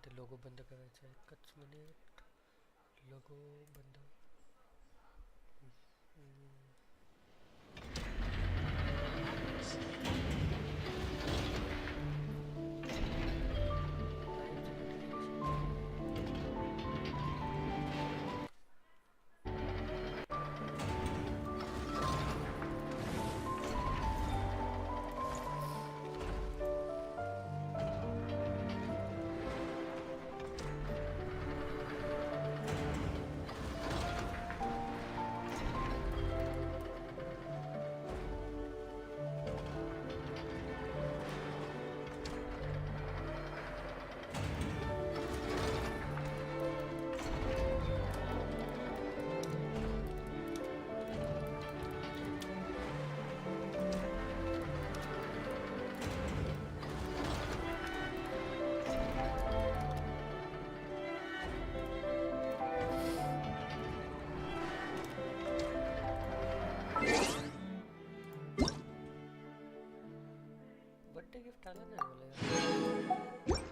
ते लोगो बंद करायचा आहे. एकच मिनिट. लोगो बंद. बर्थडे गिफ्ट आला नाही मला यार.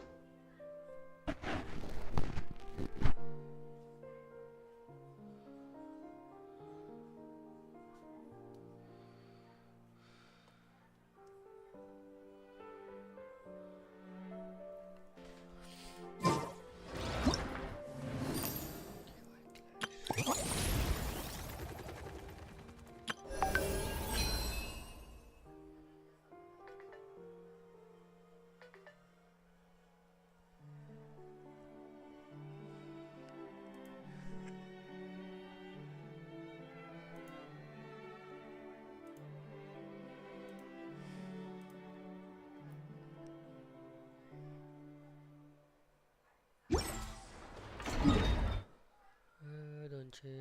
दोनशे.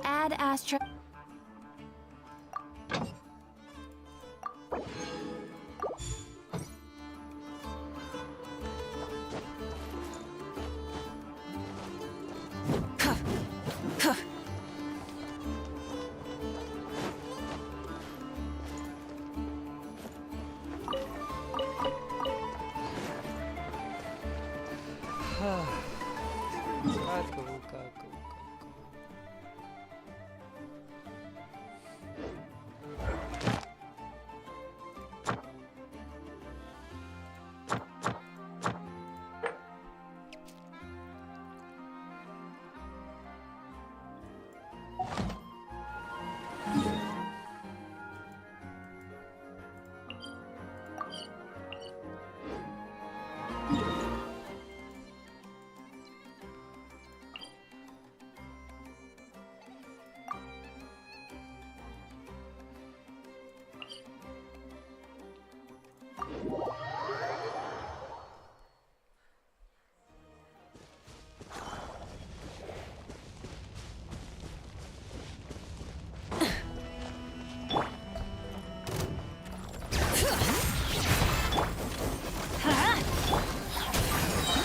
Add Astra. काय करू काय करू काय करू.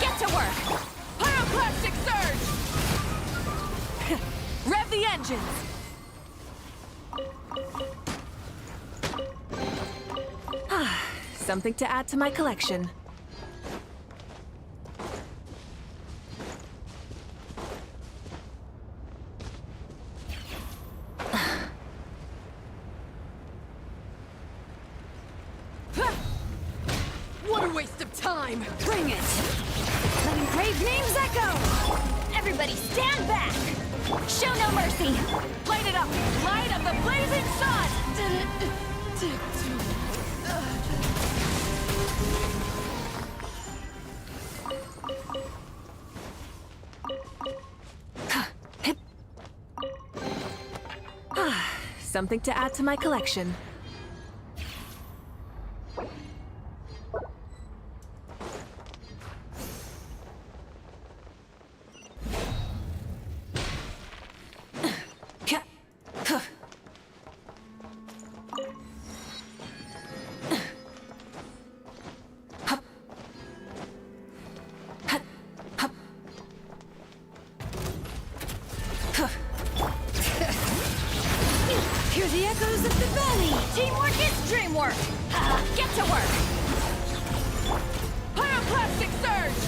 Get to work! Pyroclastic surge! Rev the engines! Something to add to my collection. What a waste of time! Bring it! Letting brave names echo! Everybody stand back! Show no mercy! Light it up! Light up the blazing sun! Something to add to my collection. work! Get to work! Pyroclastic surge!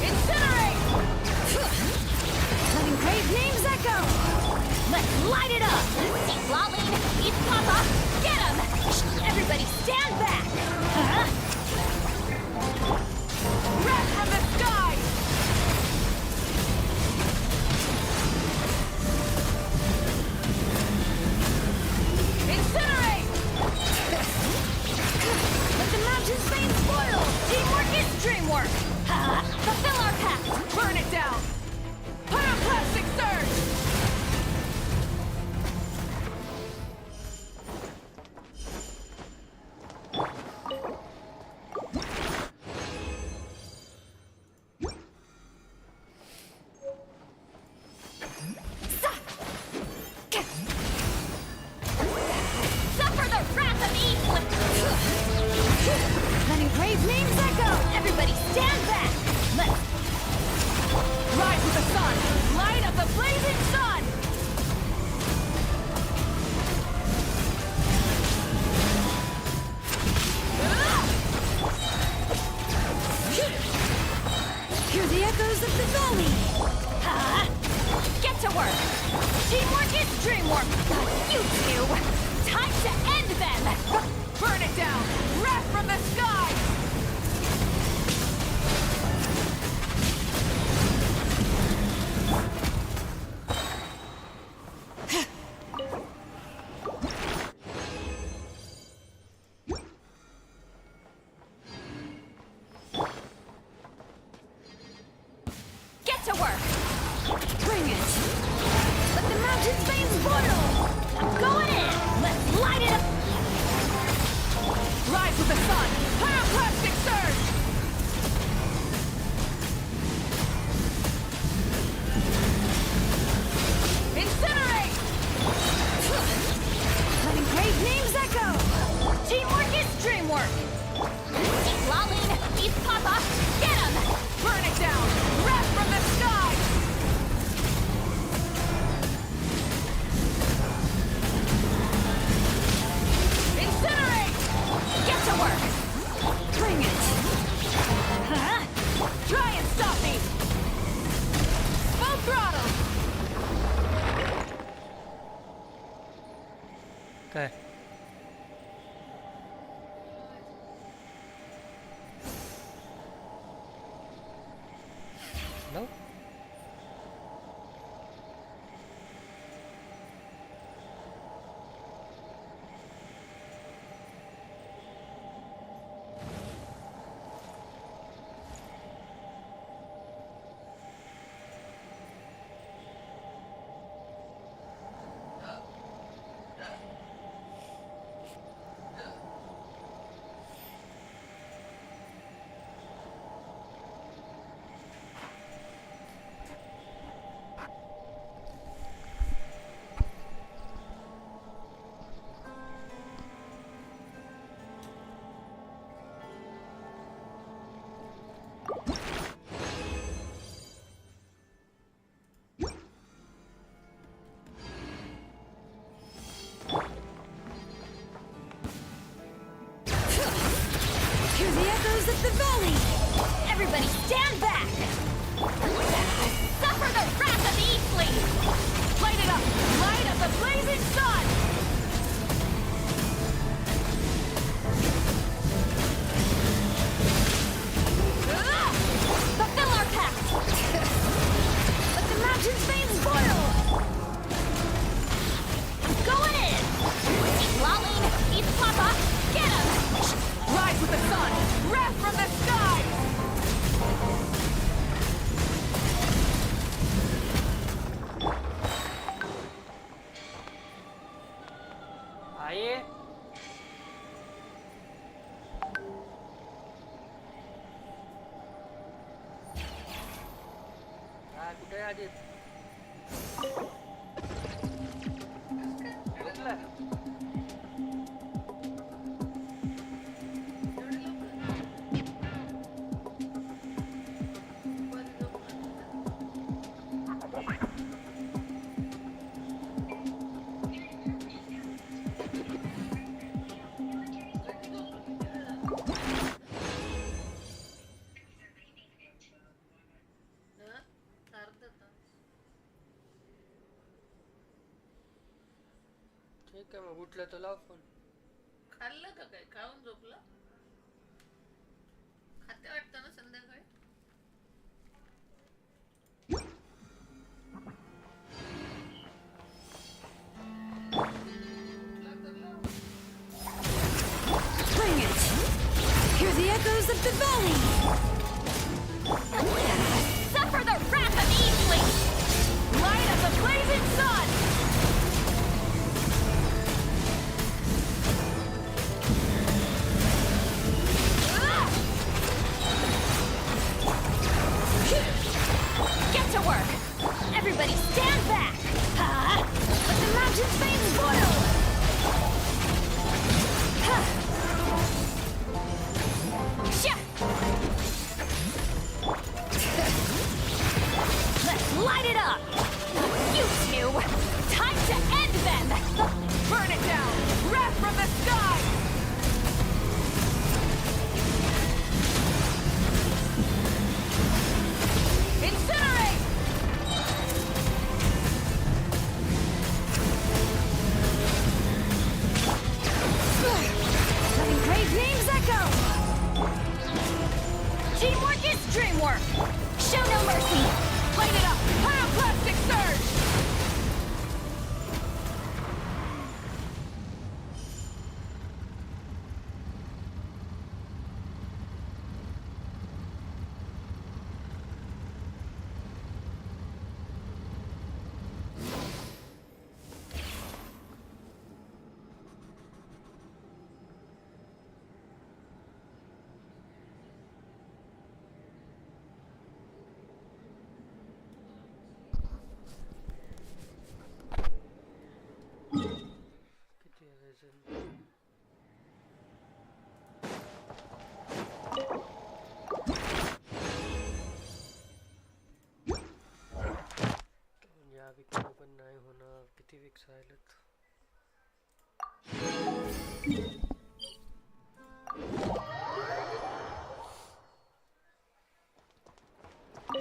Incinerate! Letting grave names echo! Let's light it up! See Lolene, eat Papa, get him! Everybody stand back! Wrath from the sky! Incinerate! Let the mountain's veins boil! Teamwork is dreamwork! Fulfill our pact! Burn it down! Pyroclastic surge! Suffer the wrath of evil! Letting grave names echo! Everybody stand back! Let's rise with the sun! Light of the blazing sun! Hear the echoes of the valley! Get to work! Teamwork is dreamwork! You two! Time to end them! Burn it down! Wrath from the sky! Get to work! Bring it! Let the mountain's veins boil! I'm going in! Let's light it up! Rise with the sun! Pyroclastic surge! Incinerate! Letting grave names echo! Teamwork is dreamwork! Eat Lolene, eat Papa, get him! Burn it down! Wrath from the sky! Incinerate! Get to work! Bring it! Try and stop me! Full throttle! Okay. No? Hear the echoes of the valley! Everybody stand back! Suffer the wrath of Eastleigh! Light it up! Light of the blazing sun! Fulfill our pact! Let the mountain's veins boil! I'm going in! Eat Lolene, eat Papa, get him! Rise with the sun! Wrath from the sky! आइए कुठे आहे अजित ठीक आहे मग उठलं तर लाव phone. खाल्लं का काय? खाऊन झोपलं? खाते वाटतं ना संध्याकाळी. Bring it! Hear the echoes of the valley! Suffer the wrath of Eastling! Light of the blazing sun! Get to work! Everybody stand back! Let the mountains fade spoil! Let's light it up! You two! Time to end them! Burn it down! Wrath from the sky! Incinerate! Letting great names echo! Teamwork is dreamwork! Show no mercy! Light it up! Pyroclastic surge! किती आहे reason? या week पण नाही होणार. किती weeks राहिलेत?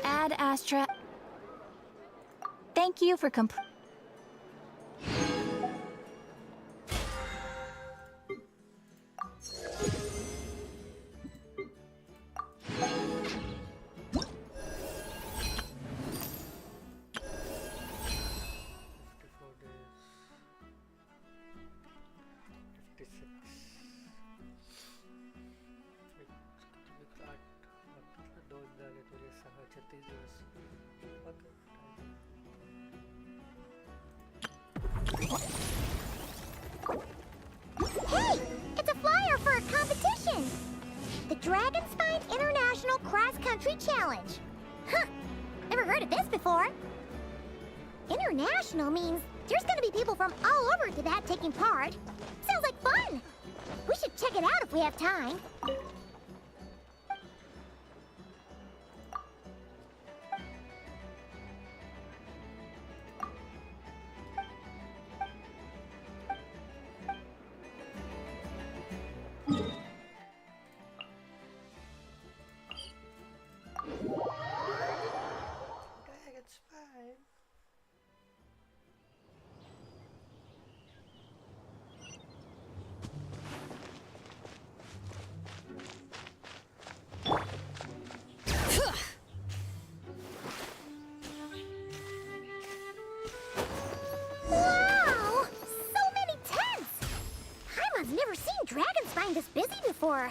Ad Astra. Thank you for Hey! It's a flyer for a competition! The Dragonspine International Cross Country Challenge. Huh! Never heard of this before. International means there's gonna be people from all over Tibet taking part. Sounds like fun! We should check it out if we have time. It's fine. Wow! So many tents! Paimon's never seen Dragonspine this busy before.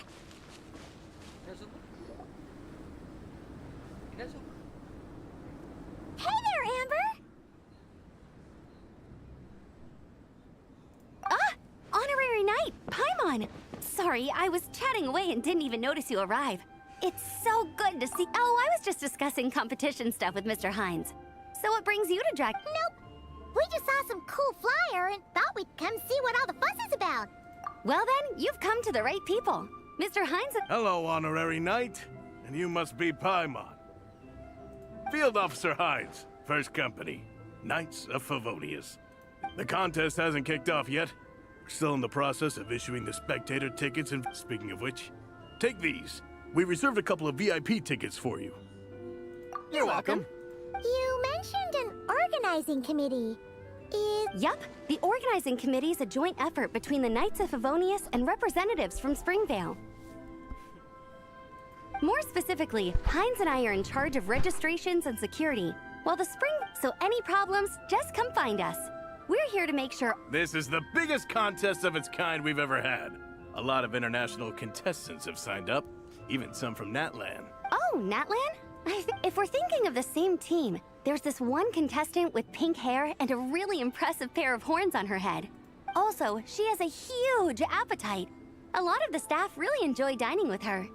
Hey there, Amber! Honorary Knight, Paimon! Sorry, I was chatting away and didn't even notice you arrive. It's so good to see. Oh, I was just discussing competition stuff with Mr. Hines. So what brings you to Drag? Nope. We just saw some cool flyer and thought we'd come see what all the fuss is about. Well then, you've come to the right people. Mr. Hines. Hello, Honorary Knight. And you must be Paimon. Field Officer Hines, First Company, Knights of Favonius. The contest hasn't kicked off yet. We're still in the process of issuing the spectator tickets, and speaking of which, take these. We reserved a couple of VIP tickets for you. You're welcome. You mentioned an organizing committee. is... Yup, the organizing committee's a joint effort between the Knights of Favonius and representatives from Springvale. More specifically, Hines and I are in charge of registrations and security, while the so any problems, just come find us. We're here to make sure... This is the biggest contest of its kind we've ever had. A lot of international contestants have signed up, even some from Natlan. Oh, Natlan? If we're thinking of the same team, there's this one contestant with pink hair and a really impressive pair of horns on her head. Also, she has a huge appetite. A lot of the staff really enjoy dining with her.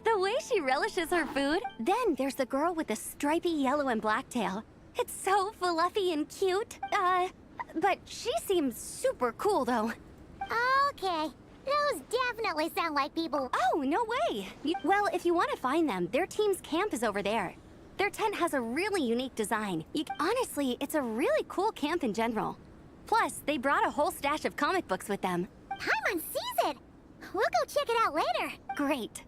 The way she relishes her food. Then there's the girl with the stripy yellow and black tail. It's so fluffy and cute. But she seems super cool, though. Okay. Those definitely sound like people... Oh, no way! Well, if you want to find them, their team's camp is over there. Their tent has a really unique design. Honestly, it's a really cool camp in general. Plus, they brought a whole stash of comic books with them. Paimon sees it! We'll go check it out later. Great.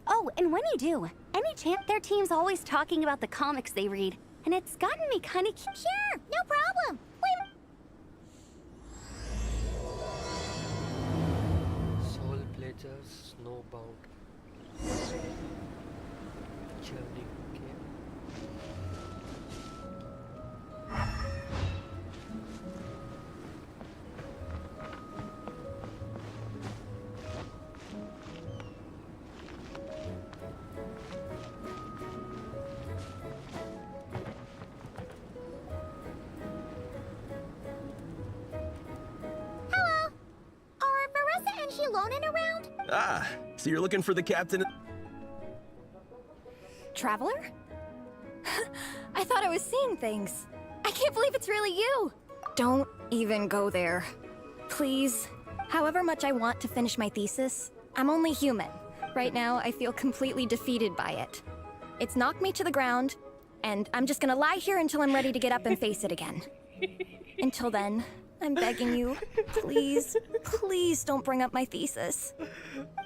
Oh, and when you do, any chance their team's always talking about the comics they read, and it's gotten me kind of... Sure, no problem. Wait. Soul Blazers Snowbound. Journey game. Hello. Are Marissa and Shilonen around? Ah, so you're looking for the captain? Traveler? I thought I was seeing things. I can't believe it's really you. Don't even go there. Please. However much I want to finish my thesis, I'm only human. Right now, I feel completely defeated by it. It's knocked me to the ground, and I'm just gonna lie here until I'm ready to get up and face it again. Until then, I'm begging you, please, please don't bring up my thesis.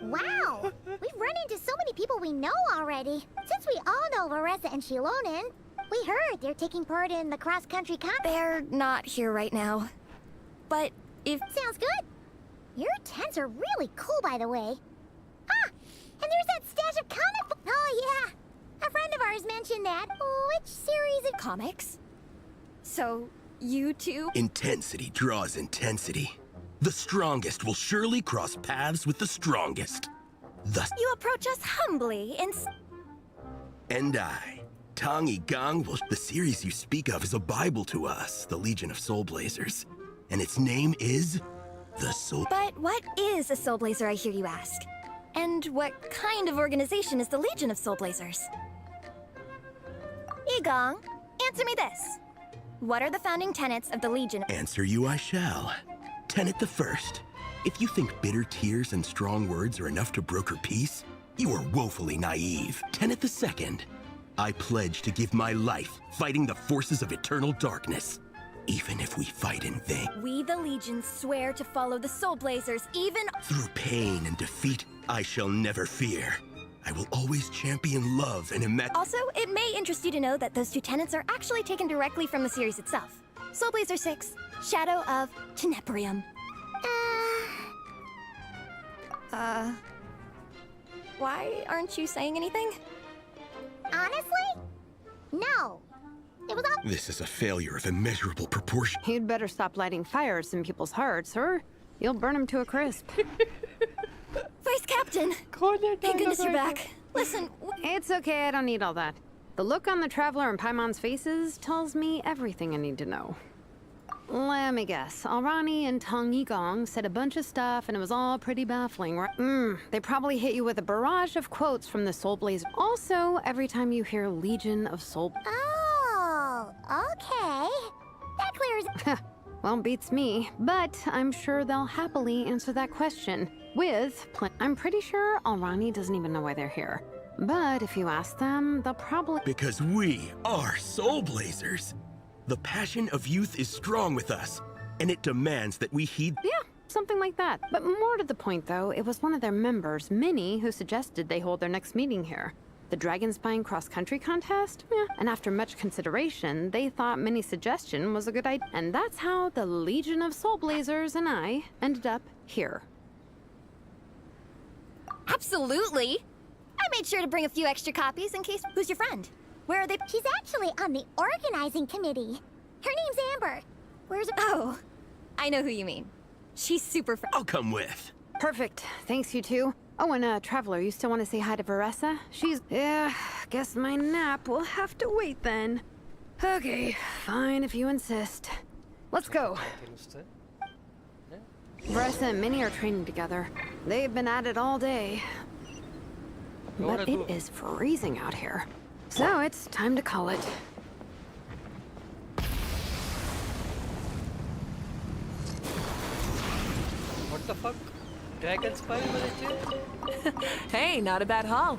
Wow. We've run into so many people we know already. Since we all know Marissa and Shilonen, we heard they're taking part in the cross-country They're not here right now. But if... Sounds good. Your tents are really cool, by the way. Ah, and there's that stash of comic books. Oh, yeah. A friend of ours mentioned that. Which series of... Comics? So, you two... Intensity draws intensity. The strongest will surely cross paths with the strongest. Thus, You approach us humbly and... and I, Tang Yi Gang, will... The series you speak of is a Bible to us, the Legion of Soul Blazers. And its name is... the Soul... But what is a Soul Blazer, I hear you ask? And what kind of organization is the Legion of Soul Blazers? Igong, answer me this. What are the founding tenets of the Legion? Answer you I shall. Tenet the first. If you think bitter tears and strong words are enough to broker peace, you are woefully naive. Tenet the second. I pledge to give my life fighting the forces of eternal darkness, even if we fight in vain. We, the Legion, swear to follow the Soul Blazers, even... Through pain and defeat, I shall never fear. I will always champion love and Also, it may interest you to know that those two tenets are actually taken directly from the series itself. Soul Blazer 6, Shadow of Tenebrium. Why aren't you saying anything? Honestly? No. It was all... This is a failure of immeasurable proportion. You'd better stop lighting fires in people's hearts, or you'll burn them to a crisp. Vice Captain! Thank goodness you're back. Listen, It's okay, I don't need all that. The look on the Traveler and Paimon's faces tells me everything I need to know. Let me guess. Alrani and Tang Yi Gong said a bunch of stuff and it was all pretty baffling, right? They probably hit you with a barrage of quotes from the Soul Blazer. Also, every time you hear Legion of Soul... Oh, okay. That clears... Well, beats me, but I'm sure they'll happily answer that question. I'm pretty sure Alrani doesn't even know why they're here. But if you ask them, they'll probably... Because we are Soul Blazers. The passion of youth is strong with us, and it demands that we heed... Yeah, something like that. But more to the point, though, it was one of their members, Minnie, who suggested they hold their next meeting here. The Dragonspine cross-country contest? Yeah. And after much consideration, they thought Minnie's suggestion was a good idea. And that's how the Legion of Soul Blazers and I ended up here. Absolutely! I made sure to bring a few extra copies in case. Who's your friend? Where are they? She's actually on the organizing committee. Her name's Amber. Where's her? Oh, I know who you mean. She's super I'll come with. Perfect. Thanks, you two. Oh, and Traveler, you still want to say hi to Varessa? Yeah, guess my nap will have to wait then. Okay, fine if you insist. Let's go. Varessa and Minnie are training together. They've been at it all day. But it is freezing out here. So it's time to call it. What the fuck? Dragonspine was it? Hey, not a bad haul.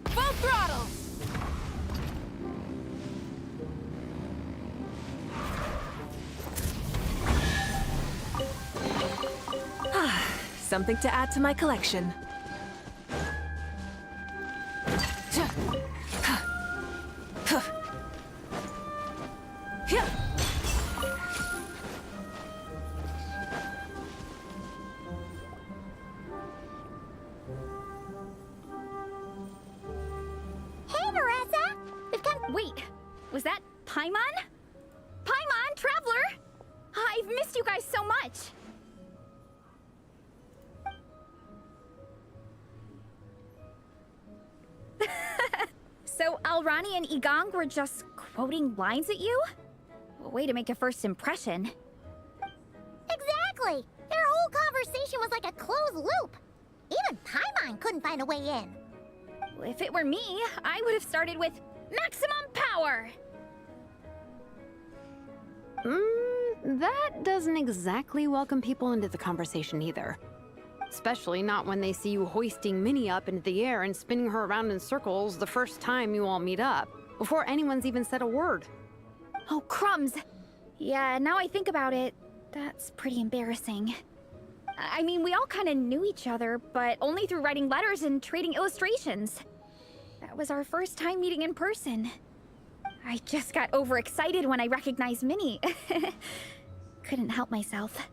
Full throttle! Something to add to my collection. Hey, Marissa! We've come. Wait, was that Paimon? Paimon, Traveler! I've missed you guys so much. So Alrani and Igong were just quoting lines at you? Way to make a first impression. Exactly! Their whole conversation was like a closed loop. Even Paimon couldn't find a way in. If it were me, I would have started with maximum power. That doesn't exactly welcome people into the conversation either. Especially not when they see you hoisting Minnie up into the air and spinning her around in circles the first time you all meet up, before anyone's even said a word. Oh, crumbs. Yeah, now I think about it, that's pretty embarrassing. I mean, we all kind of knew each other, but only through writing letters and trading illustrations. That was our first time meeting in person. I just got overexcited when I recognized Minnie. Couldn't help myself.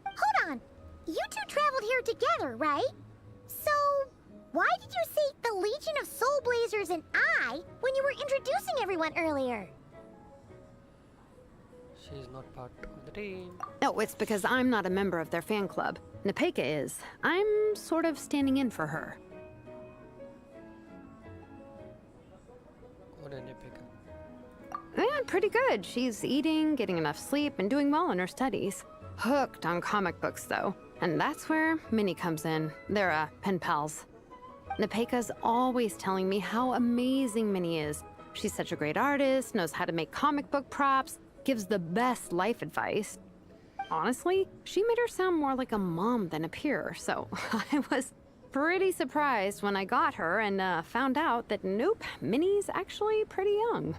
Hold on. You two traveled here together, right? So, why did you say the Legion of Soul Blazers and I when you were introducing everyone earlier? She's not part of the team. No, it's because I'm not a member of their fan club. Nepeka is. I'm sort of standing in for her. What an epic. Yeah, pretty good. She's eating, getting enough sleep, and doing well in her studies. Hooked on comic books, though. And that's where Minnie comes in. They're, pen pals. Nepeka's always telling me how amazing Minnie is. She's such a great artist, knows how to make comic book props, gives the best life advice. Honestly, she made her sound more like a mom than a peer, so I was pretty surprised when I got her and found out that nope, Minnie's actually pretty young.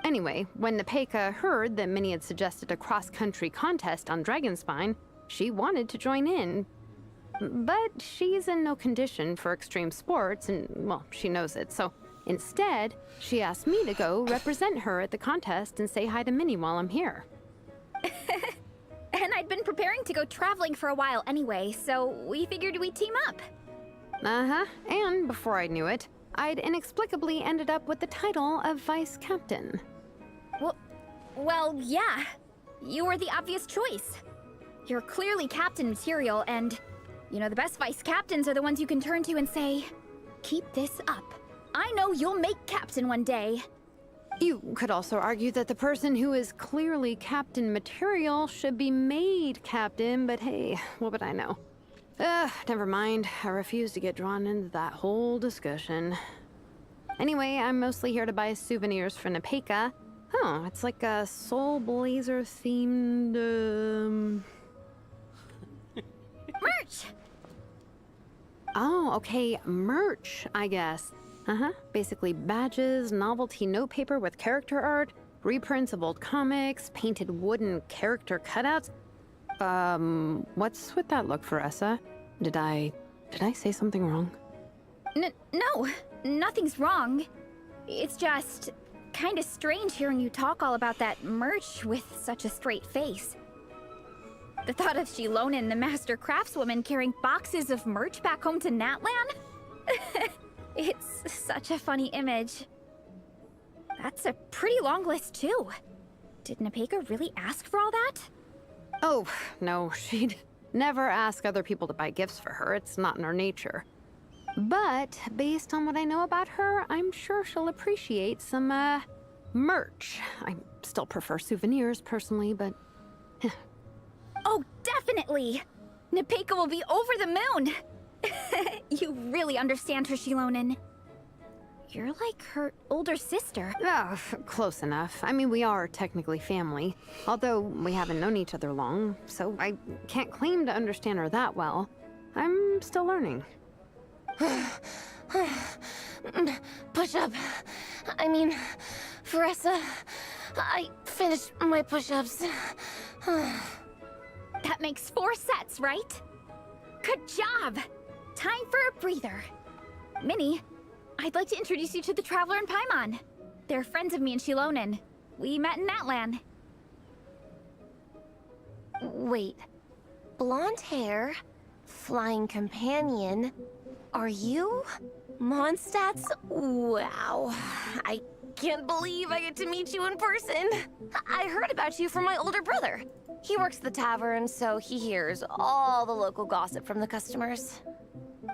Anyway, when Nepeka heard that Minnie had suggested a cross-country contest on Dragonspine, she wanted to join in. But she's in no condition for extreme sports, and, well, she knows it, so instead, she asked me to go represent her at the contest and say hi to Minnie while I'm here. And I'd been preparing to go traveling for a while anyway, so we figured we'd team up. Uh-huh, and before I knew it, I'd inexplicably ended up with the title of Vice Captain. Well, yeah. You were the obvious choice. You're clearly captain material, and, you know, the best vice captains are the ones you can turn to and say, keep this up. I know you'll make captain one day. You could also argue that the person who is clearly captain material should be made captain, but hey, what would I know? Never mind. I refuse to get drawn into that whole discussion. Anyway, I'm mostly here to buy souvenirs for Nepeka. Oh, it's like a Soul Blazer themed, Merch! Oh, okay, merch, I guess. Uh-huh, basically badges, novelty notepaper with character art, reprints of old comics, painted wooden character cutouts. What's with that look, Veressa? Did I say something wrong? No, nothing's wrong. It's just kinda strange hearing you talk all about that merch with such a straight face. The thought of Shilonen, the master craftswoman, carrying boxes of merch back home to Natlan? It's such a funny image. That's a pretty long list, too. Did Nepeka really ask for all that? Oh, no, she'd never ask other people to buy gifts for her. It's not in her nature. But based on what I know about her, I'm sure she'll appreciate some, merch. I still prefer souvenirs, personally, but... Oh, definitely! Nepeka will be over the moon! You really understand her, Shilonen. You're like her older sister. Oh, close enough. I mean, we are technically family, although we haven't known each other long, so I can't claim to understand her that well. I'm still learning. Push-up. I mean, Veressa, I finished my push-ups. That makes 4 sets, right? Good job! Time for a breather. Minnie, I'd like to introduce you to the Traveler and Paimon. They're friends of me and Shilonen. We met in Natlan. Wait. Blonde hair, flying companion. Are you Mondstadt's? Wow. I can't believe I get to meet you in person. I heard about you from my older brother. He works at the tavern, so he hears all the local gossip from the customers.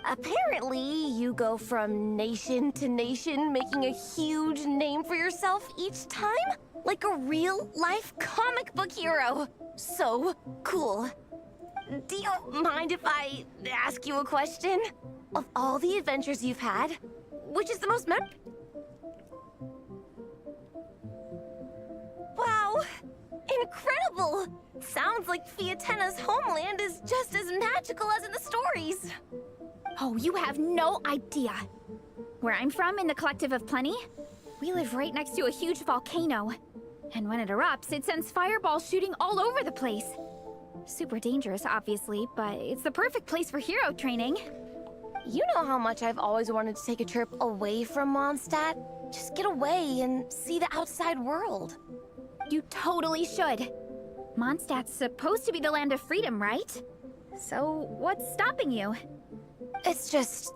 Apparently, you go from nation to nation, making a huge name for yourself each time? Like a real-life comic book hero. So cool. Do you mind if I ask you a question? Of all the adventures you've had, which is the most Wow! Incredible! Sounds like Fiatenna's homeland is just as magical as in the stories. Oh, you have no idea. Where I'm from, in the Collective of Plenty, we live right next to a huge volcano. And when it erupts, it sends fireballs shooting all over the place. Super dangerous, obviously, but it's the perfect place for hero training. You know how much I've always wanted to take a trip away from Mondstadt? Just get away and see the outside world. You totally should. Mondstadt's supposed to be the land of freedom, right? So what's stopping you? It's just...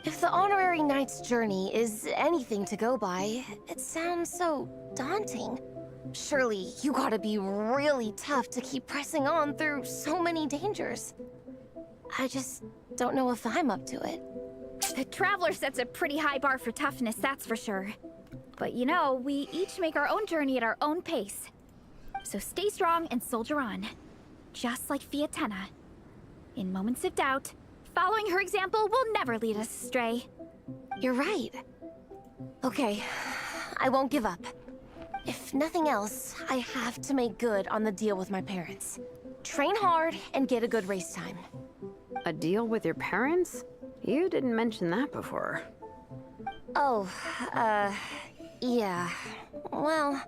If the Honorary Knight's journey is anything to go by, it sounds so daunting. Surely you gotta be really tough to keep pressing on through so many dangers. I just don't know if I'm up to it. The Traveler sets a pretty high bar for toughness, that's for sure. But you know, we each make our own journey at our own pace. So stay strong and soldier on. Just like Fiatenna. In moments of doubt, following her example will never lead us astray. You're right. Okay, I won't give up. If nothing else, I have to make good on the deal with my parents. Train hard and get a good race time. A deal with your parents? You didn't mention that before. Oh, yeah. Well,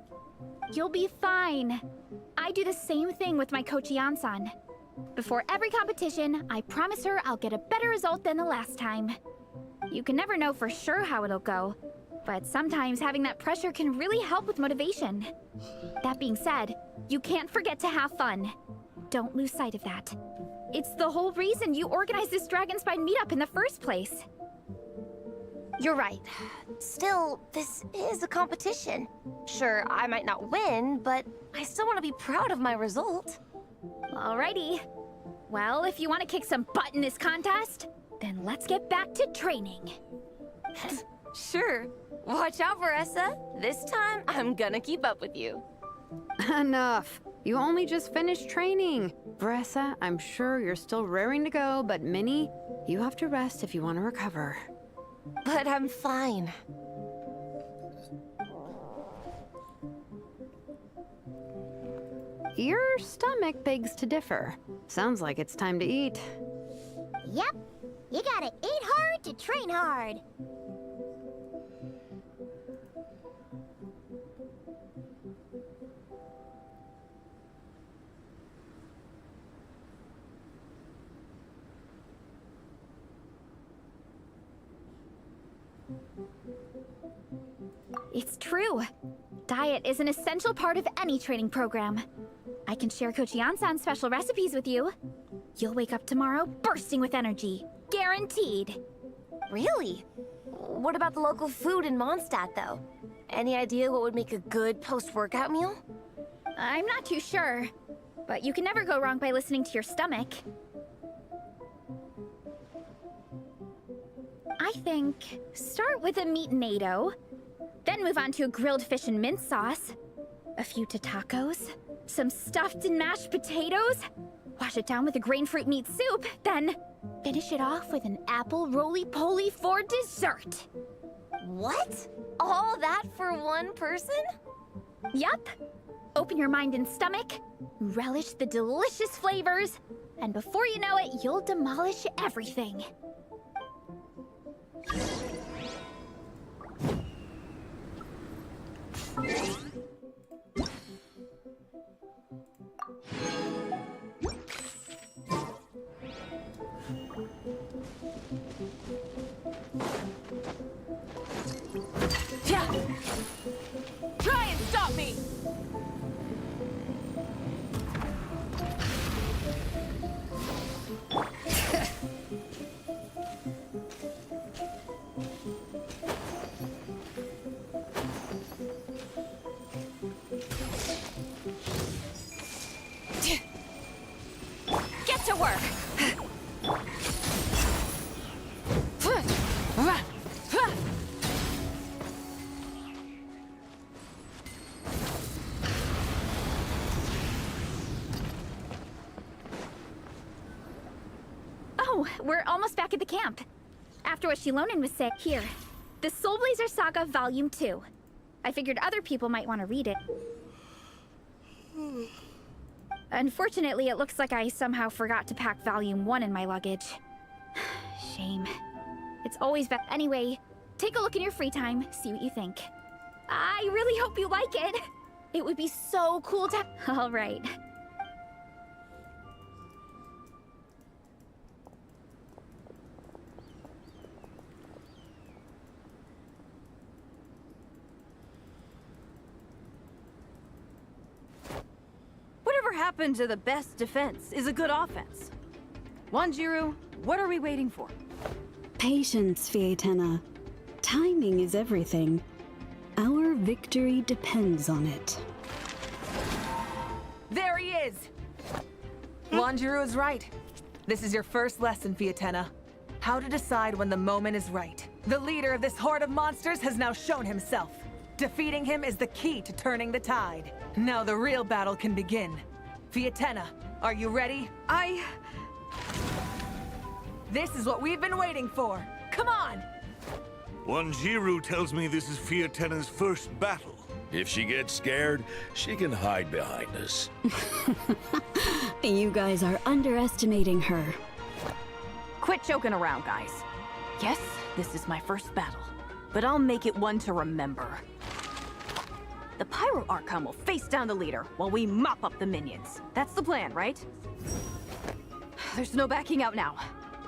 you'll be fine. I do the same thing with my coach Ian-san. Before every competition, I promise her I'll get a better result than the last time. You can never know for sure how it'll go, but sometimes having that pressure can really help with motivation. That being said, you can't forget to have fun. Don't lose sight of that. It's the whole reason you organized this Dragonspine meetup in the first place. You're right. Still, this is a competition. Sure, I might not win, but I still want to be proud of my result. Alrighty. Well, if you want to kick some butt in this contest, then let's get back to training. Sure. Watch out, Veressa. This time, I'm gonna keep up with you. Enough. You only just finished training. Veressa, I'm sure you're still raring to go, but Minnie, you have to rest if you want to recover. But I'm fine. Your stomach begs to differ. Sounds like it's time to eat. Yep. You gotta eat hard to train hard. It's true. Diet is an essential part of any training program. I can share Coach Yansan's special recipes with you. You'll wake up tomorrow bursting with energy. Guaranteed. Really? What about the local food in Mondstadt, though? Any idea what would make a good post-workout meal? I'm not too sure, but you can never go wrong by listening to your stomach. I think start with a meat natto, then move on to a grilled fish and mint sauce, a few tacos, some stuffed and mashed potatoes, wash it down with a grain fruit meat soup, then finish it off with an apple roly-poly for dessert. What? All that for one person? Yup. Open your mind and stomach, relish the delicious flavors, and before you know it, you'll demolish everything. Yeah. Try and stop me! Get to work! Oh, we're almost back at the camp. After what Shilonen was saying, here, the Soul Blazer Saga Volume 2. I figured other people might want to read it. Unfortunately, it looks like I somehow forgot to pack Volume 1 in my luggage. Shame. It's always best. Anyway, take a look in your free time, see what you think. I really hope you like it. It would be so cool to... All right. Whatever happened to the best defense is a good offense? Wanjiru, what are we waiting for? Patience, Fietena. Timing is everything. Our victory depends on it. There he is! Wanjiru is right. This is your first lesson, Fietena. How to decide when the moment is right. The leader of this horde of monsters has now shown himself. Defeating him is the key to turning the tide. Now the real battle can begin. Fietena, are you ready? This is what we've been waiting for. Come on! Wanjiru tells me this is Fietena's first battle. If she gets scared, she can hide behind us. You guys are underestimating her. Quit joking around, guys. Yes, this is my first battle, but I'll make it one to remember. The Pyro Archon will face down the leader while we mop up the minions. That's the plan, right? There's no backing out now.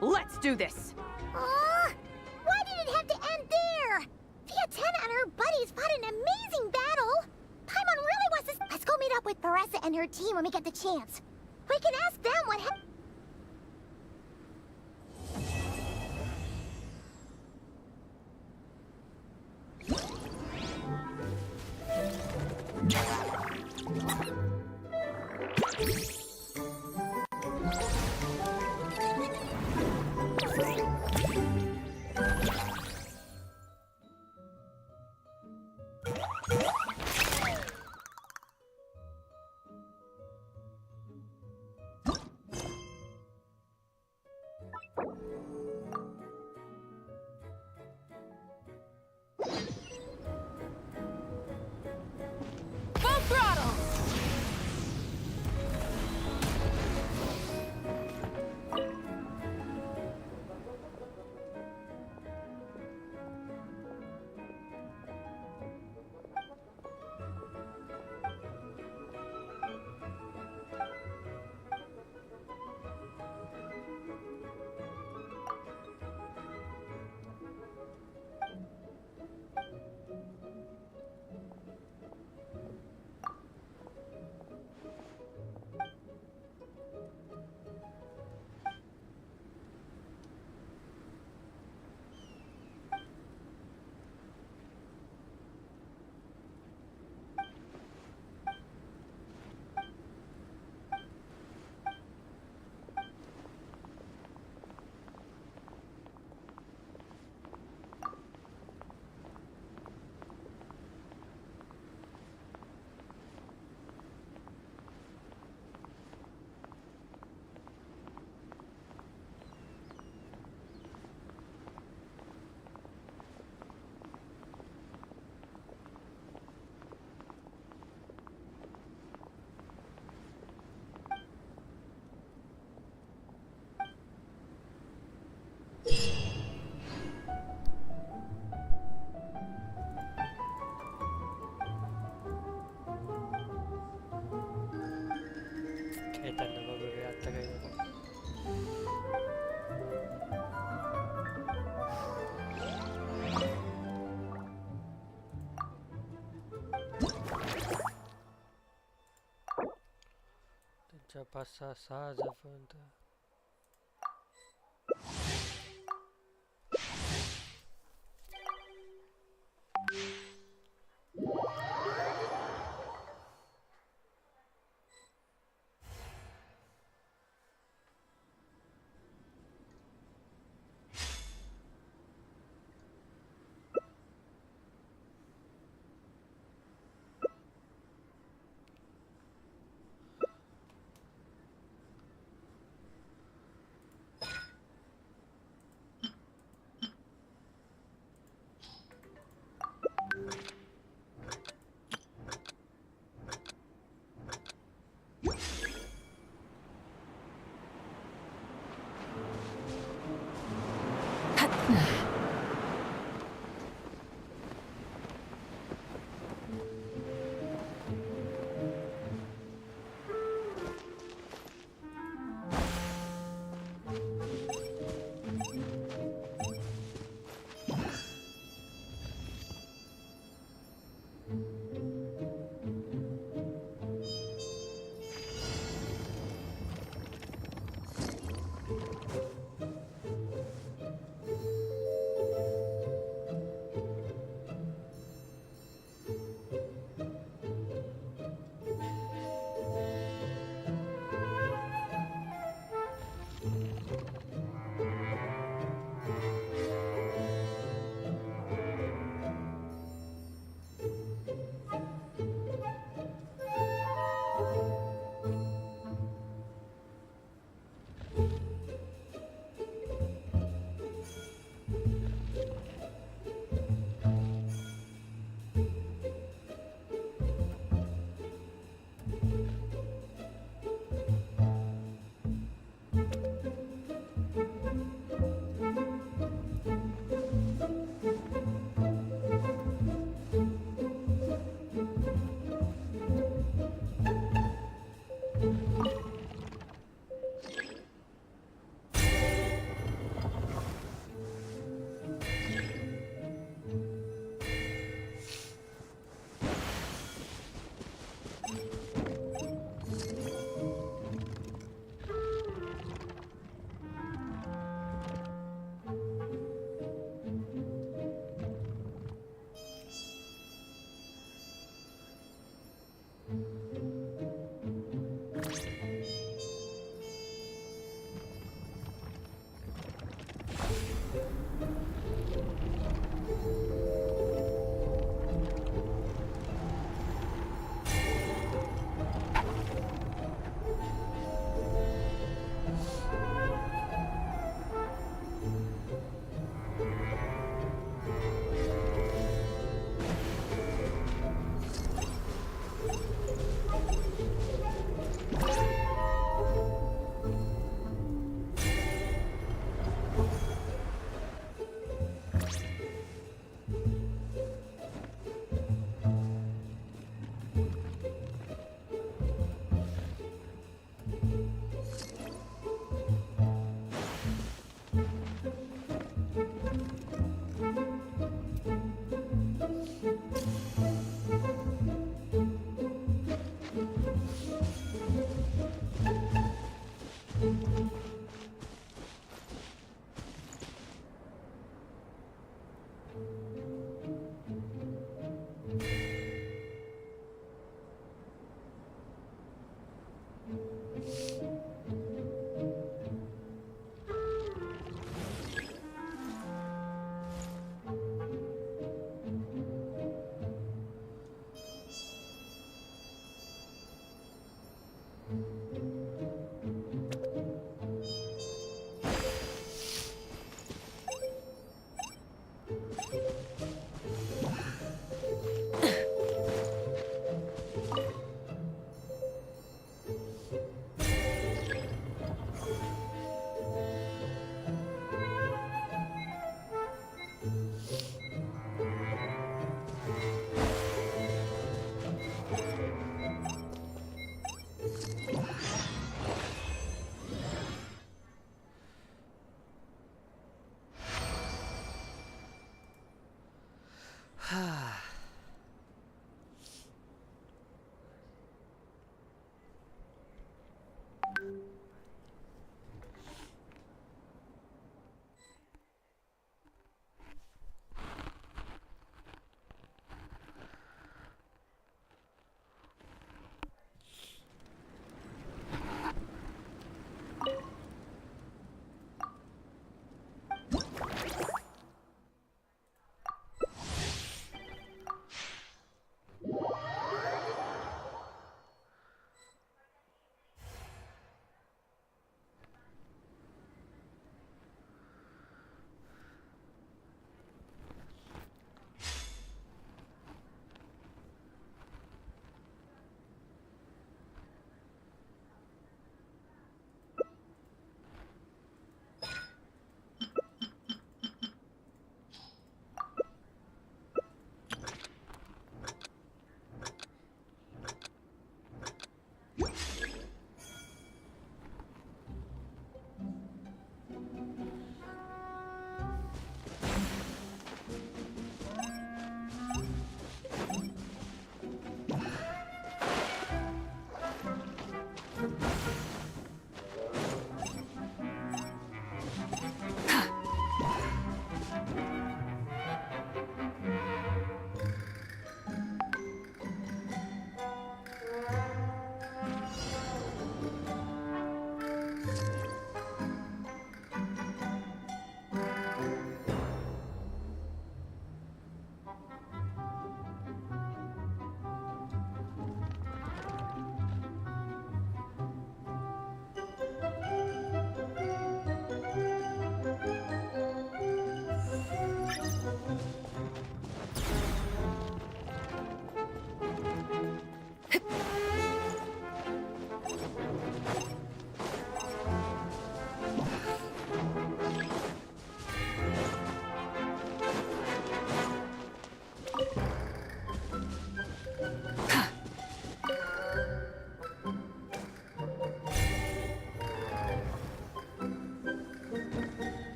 Let's do this! Why did it have to end there? Fietena and her buddies fought an amazing battle. Paimon really wants us. Let's go meet up with Paressa and her team when we get the chance. We can ask them what happened. Sa Zavanda.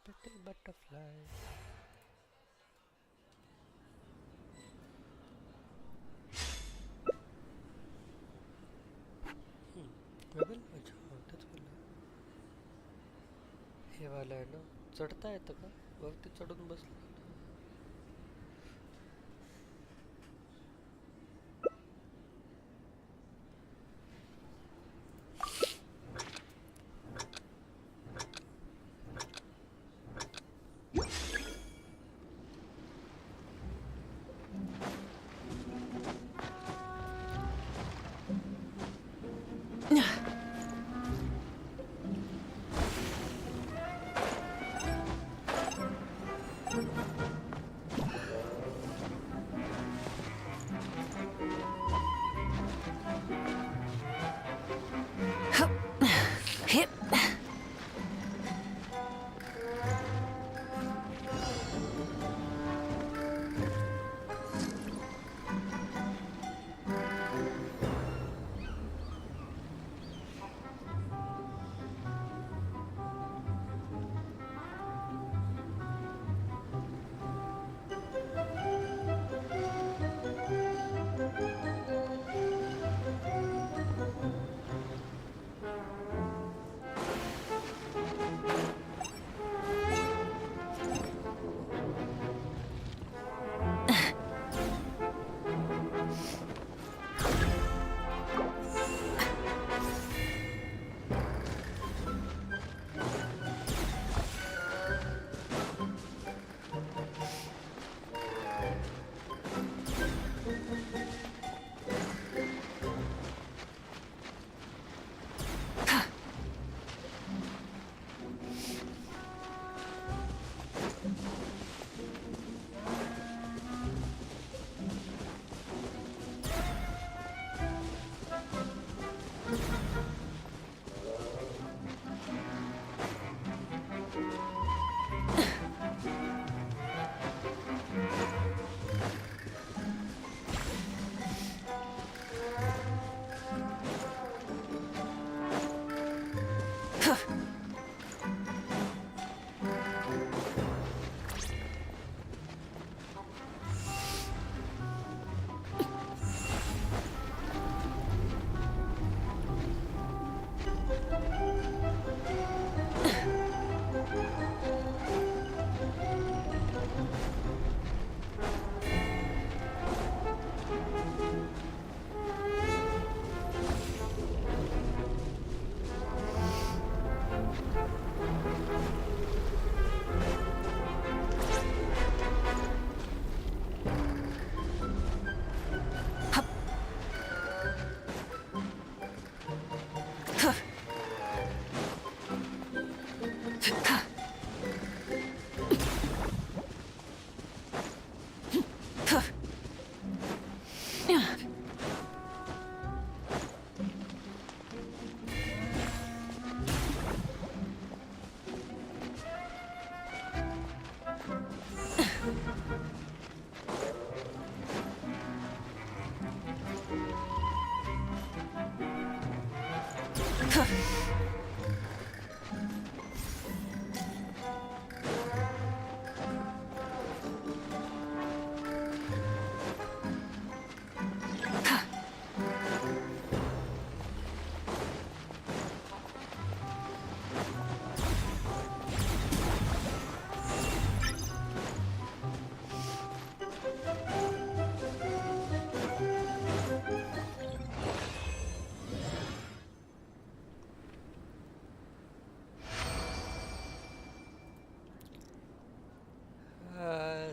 pretty butterfly. Bubble अच्छा तेच बोलला हे वाला आहे ना चढता येतं का वरती चढून बसलं Hip.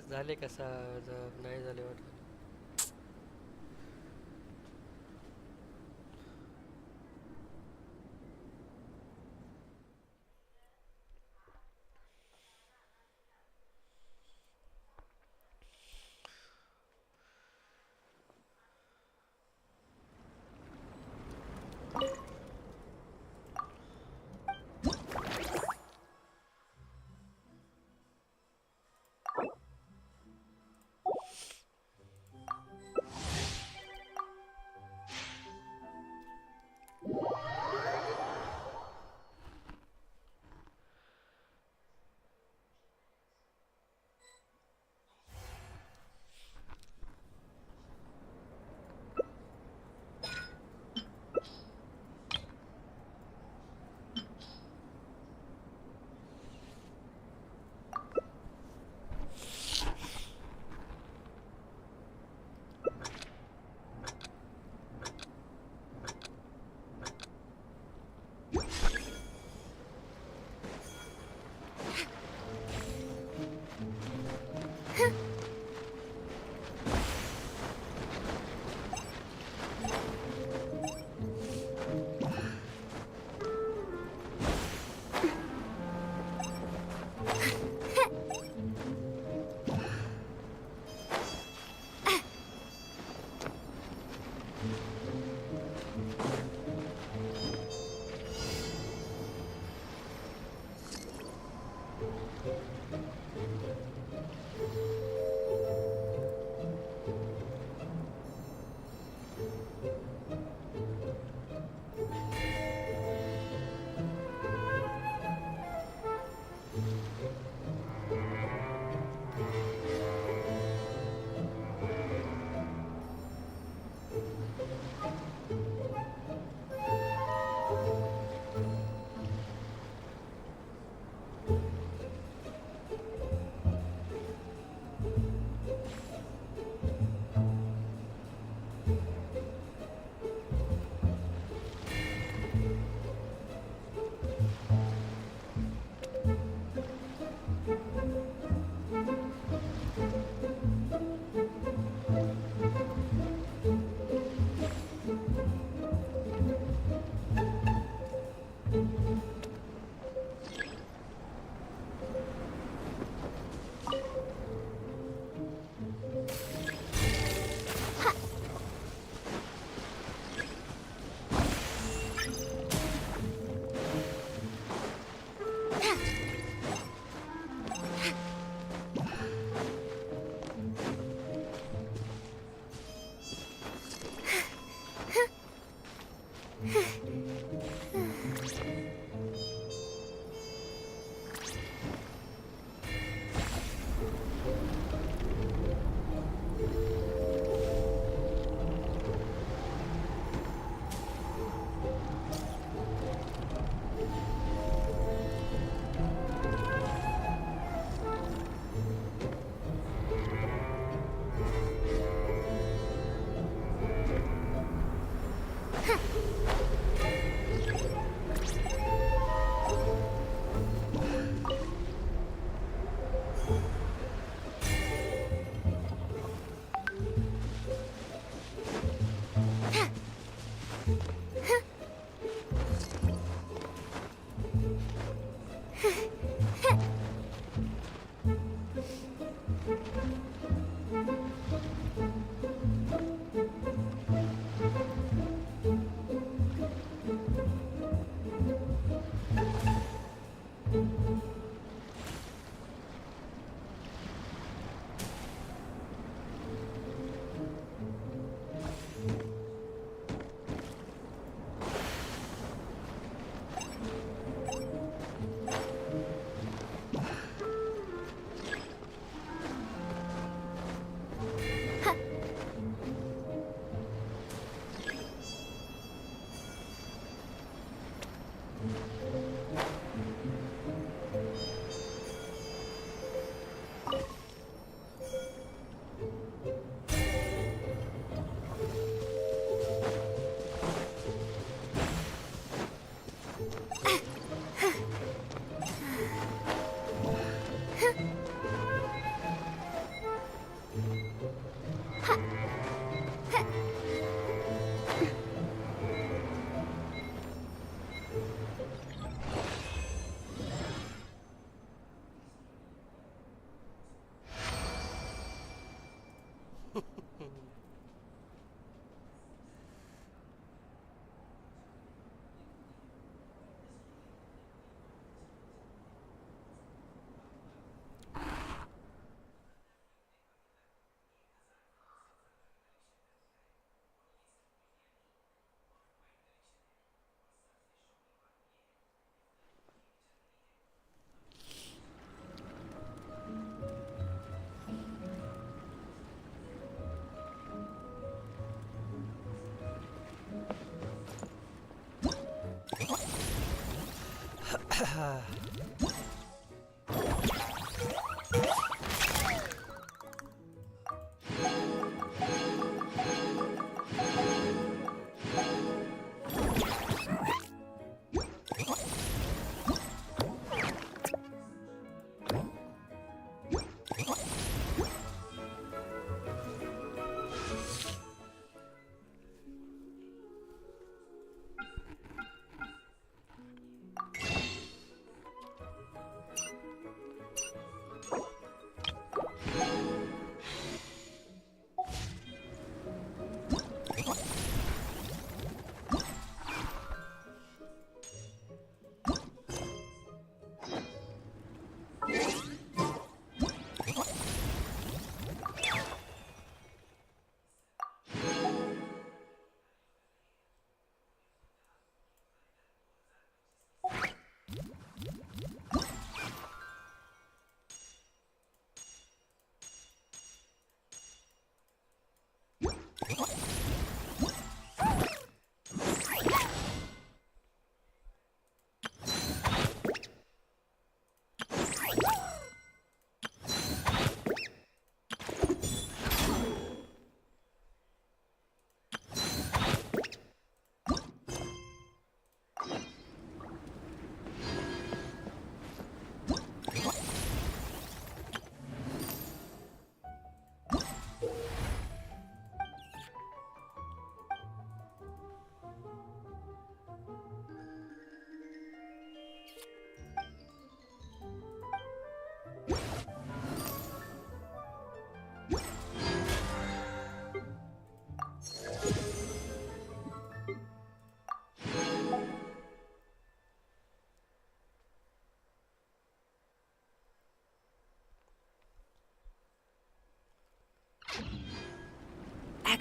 झाले कसा नाही झाले वाटलं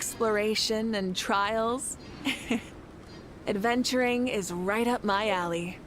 exploration and trials. Adventuring is right up my alley.